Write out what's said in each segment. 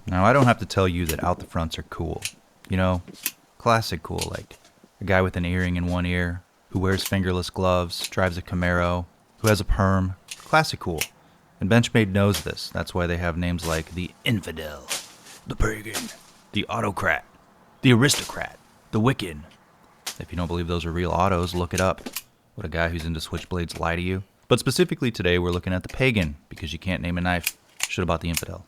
Now, I don't have to tell you that out the fronts are cool. You know, classic cool, like a guy with an earring in one ear, who wears fingerless gloves, drives a Camaro, who has a perm. Classic cool. And Benchmade knows this. That's why they have names like the Infidel, the Pagan, the Autocrat, the Aristocrat, the Wicked. If you don't believe those are real autos, look it up. Would a guy who's into switchblades lie to you? But specifically today, we're looking at the Pagan, because you can't name a knife. Should have bought the Infidel.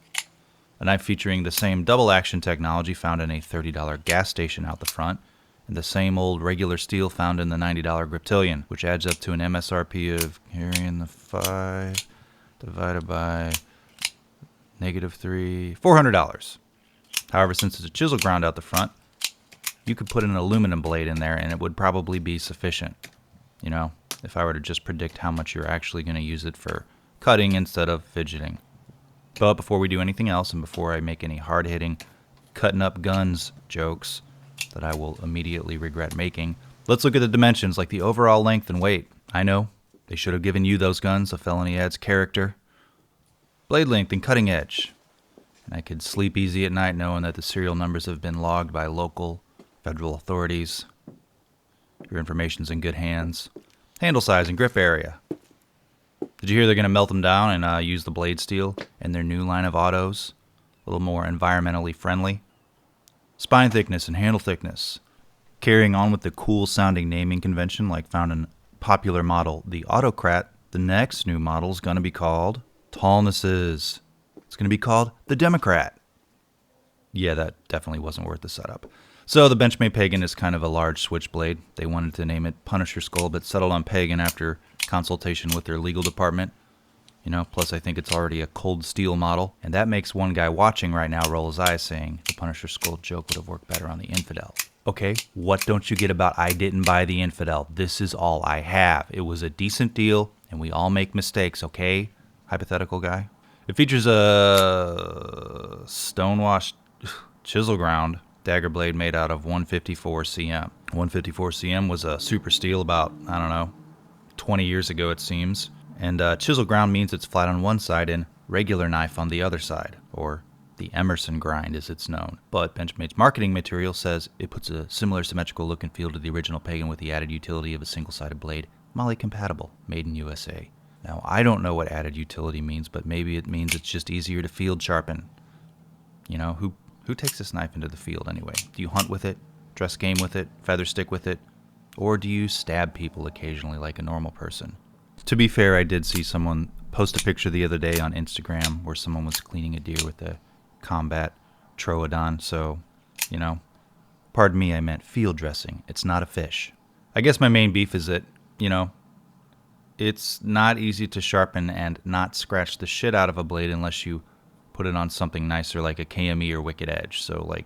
A knife featuring the same double action technology found in a $30 gas station out the front, and the same old regular steel found in the $90 Griptilian, which adds up to an MSRP of carrying the 5 divided by -3, $400. However, since it's a chisel ground out the front, you could put an aluminum blade in there and it would probably be sufficient. You know, if I were to just predict how much you're actually going to use it for cutting instead of fidgeting. But before we do anything else, and before I make any hard-hitting, cutting up guns jokes that I will immediately regret making, let's look at the dimensions, like the overall length and weight. I know, they should have given you those guns. A felony adds character. Blade length and cutting edge. And I could sleep easy at night knowing that the serial numbers have been logged by local, federal authorities. Your information's in good hands. Handle size and grip area. Did you hear they're going to melt them down and use the blade steel in their new line of autos? A little more environmentally friendly. Spine thickness and handle thickness. Carrying on with the cool sounding naming convention like found in popular model the Autocrat, the next new model is going to be called Tallnesses. It's going to be called the Democrat. Yeah, that definitely wasn't worth the setup. So the Benchmade Pagan is kind of a large switchblade. They wanted to name it Punisher Skull, but settled on Pagan after consultation with their legal department. You know, plus I think it's already a cold steel model. And that makes one guy watching right now roll his eyes saying the Punisher Skull joke would have worked better on the Infidel. Okay, what don't you get about I didn't buy the Infidel? This is all I have. It was a decent deal, and we all make mistakes, okay? Hypothetical guy. It features a stonewashed chisel ground dagger blade made out of 154 cm. 154 cm was a super steel about, I don't know, 20 years ago it seems. And chisel ground means it's flat on one side and regular knife on the other side, or the Emerson grind as it's known. But Benchmade's marketing material says it puts a similar symmetrical look and feel to the original Pagan with the added utility of a single-sided blade, MOLLE compatible, made in USA. Now, I don't know what added utility means, but maybe it means it's just easier to field sharpen. You know, who takes this knife into the field anyway? Do you hunt with it, dress game with it, feather stick with it, or do you stab people occasionally like a normal person? To be fair, I did see someone post a picture the other day on Instagram where someone was cleaning a deer with a combat troodon, so, you know, pardon me, I meant field dressing. It's not a fish. I guess my main beef is that, you know, it's not easy to sharpen and not scratch the shit out of a blade unless you put it on something nicer like a KME or Wicked Edge. So, like,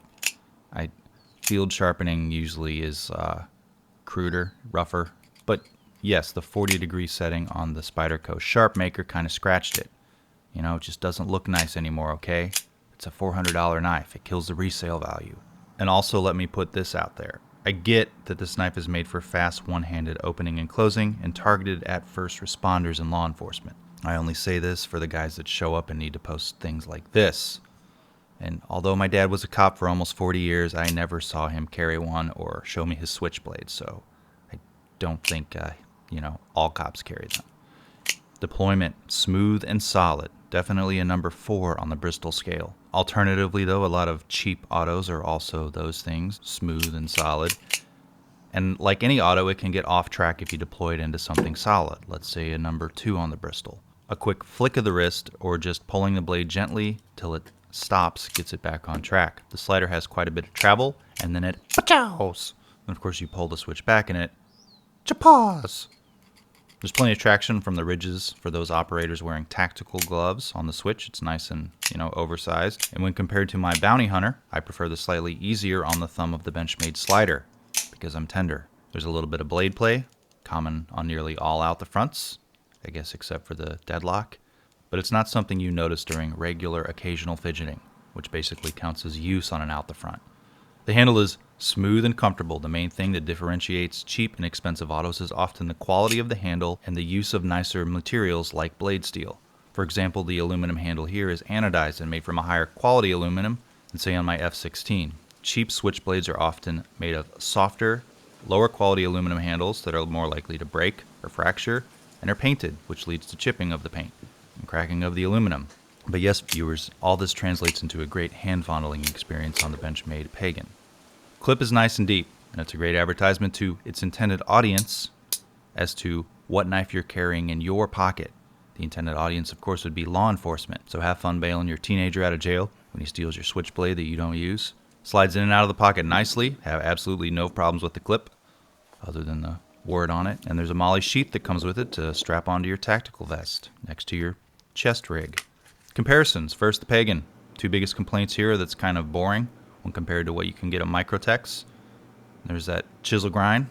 field sharpening usually is cruder, rougher. But, yes, the 40-degree setting on the Spyderco Sharp Maker kind of scratched it. You know, it just doesn't look nice anymore, okay? It's a $400 knife. It kills the resale value. And also, let me put this out there. I get that this knife is made for fast one-handed opening and closing and targeted at first responders and law enforcement. I only say this for the guys that show up and need to post things like this. And although my dad was a cop for almost 40 years, I never saw him carry one or show me his switchblade, so I don't think, you know, all cops carry them. Deployment, smooth and solid. Definitely a number 4 on the Bristol scale. Alternatively, though, a lot of cheap autos are also those things, smooth and solid. And like any auto, it can get off track if you deploy it into something solid, let's say a number 2 on the Bristol. A quick flick of the wrist or just pulling the blade gently till it stops gets it back on track. The slider has quite a bit of travel, and then it pachows. And of course you pull the switch back and it chapaws. There's plenty of traction from the ridges for those operators wearing tactical gloves on the switch. It's nice and, you know, oversized. And when compared to my Bounty Hunter, I prefer the slightly easier on the thumb of the Benchmade slider because I'm tender. There's a little bit of blade play, common on nearly all out the fronts, I guess except for the deadlock. But it's not something you notice during regular occasional fidgeting, which basically counts as use on an out the front. The handle is smooth and comfortable. The main thing that differentiates cheap and expensive autos is often the quality of the handle and the use of nicer materials like blade steel. For example, the aluminum handle here is anodized and made from a higher quality aluminum than say on my F16. Cheap switchblades are often made of softer, lower quality aluminum handles that are more likely to break or fracture, and are painted, which leads to chipping of the paint and cracking of the aluminum. But yes, viewers, all this translates into a great hand fondling experience on the Benchmade Pagan. Clip is nice and deep, and it's a great advertisement to its intended audience as to what knife you're carrying in your pocket. The intended audience, of course, would be law enforcement, so have fun bailing your teenager out of jail when he steals your switchblade that you don't use. Slides in and out of the pocket nicely, have absolutely no problems with the clip, other than the word on it. And there's a MOLLE sheath that comes with it to strap onto your tactical vest, next to your chest rig. Comparisons. First, the Pagan. Two biggest complaints here that's kind of boring when compared to what you can get at Microtech's. There's that chisel grind.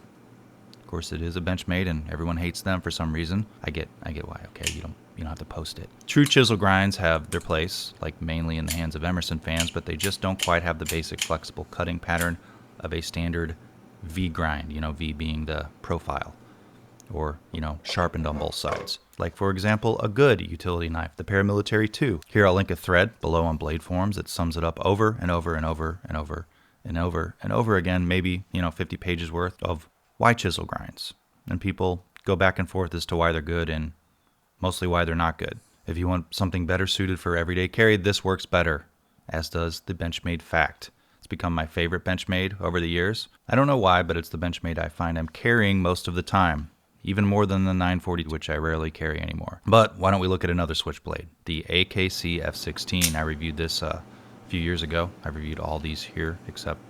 Of course, it is a Benchmade, and everyone hates them for some reason. I get why. Okay, you don't have to post it. True chisel grinds have their place, like mainly in the hands of Emerson fans, but they just don't quite have the basic flexible cutting pattern of a standard V grind. V being the profile, or sharpened on both sides. Like, for example, a good utility knife, the Para Military 2. Here I'll link a thread below on Blade Forums that sums it up over and over and over and over and over and over again, maybe 50 pages worth of why chisel grinds. And people go back and forth as to why they're good and mostly why they're not good. If you want something better suited for everyday carry, this works better, as does the Benchmade Fact. It's become my favorite Benchmade over the years. I don't know why, but it's the Benchmade I find I'm carrying most of the time, even more than the 940, which I rarely carry anymore. But why don't we look at another switchblade, the AKC F16. I reviewed this a few years ago. I've reviewed all these here except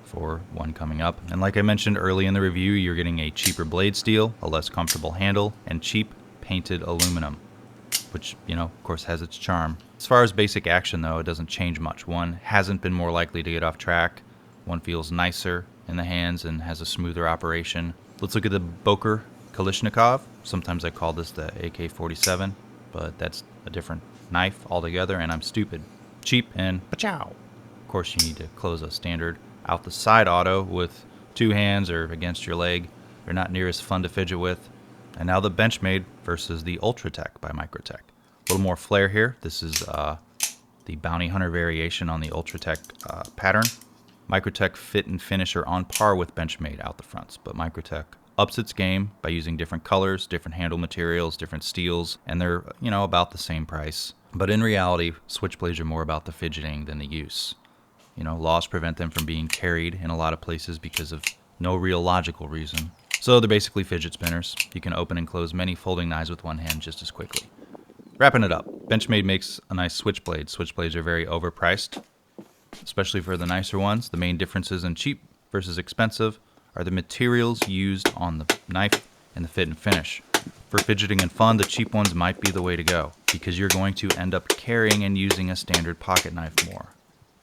for one coming up. And like I mentioned early in the review, you're getting a cheaper blade steel, a less comfortable handle, and cheap painted aluminum, which, of course has its charm. As far as basic action though, it doesn't change much. One hasn't been more likely to get off track. One feels nicer in the hands and has a smoother operation. Let's look at the Boker Kalashnikov. Sometimes I call this the AK-47, but that's a different knife altogether, and I'm stupid. Cheap and pa-chow. Of course, you need to close a standard out the side auto with two hands or against your leg. They're not near as fun to fidget with. And now the Benchmade versus the UltraTech by Microtech. A little more flair here. This is the Bounty Hunter variation on the UltraTech pattern. Microtech fit and finish are on par with Benchmade out the fronts, but Microtech ups its game by using different colors, different handle materials, different steels, and they're, about the same price. But in reality, switchblades are more about the fidgeting than the use. Laws prevent them from being carried in a lot of places because of no real logical reason. So they're basically fidget spinners. You can open and close many folding knives with one hand just as quickly. Wrapping it up, Benchmade makes a nice switchblade. Switchblades are very overpriced, especially for the nicer ones. The main differences in cheap versus expensive are the materials used on the knife and the fit and finish. For fidgeting and fun, the cheap ones might be the way to go, because you're going to end up carrying and using a standard pocket knife more.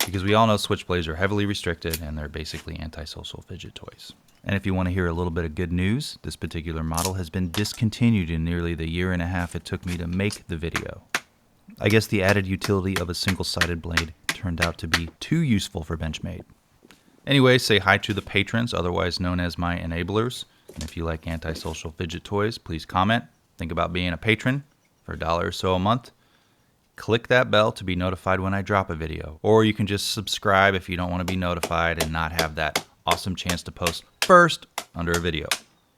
Because we all know switchblades are heavily restricted and they're basically antisocial fidget toys. And if you want to hear a little bit of good news, this particular model has been discontinued in nearly the year and a half it took me to make the video. I guess the added utility of a single-sided blade turned out to be too useful for Benchmade. Anyway, say hi to the patrons, otherwise known as my enablers. And if you like antisocial fidget toys, please comment. Think about being a patron for $1 or so a month. Click that bell to be notified when I drop a video. Or you can just subscribe if you don't want to be notified and not have that awesome chance to post first under a video.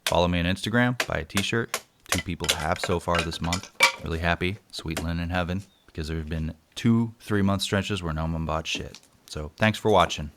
Follow me on Instagram, buy a t-shirt. 2 people have so far this month. Really happy, sweet linen in heaven, because there have been 2 3-month stretches where no one bought shit. So thanks for watching.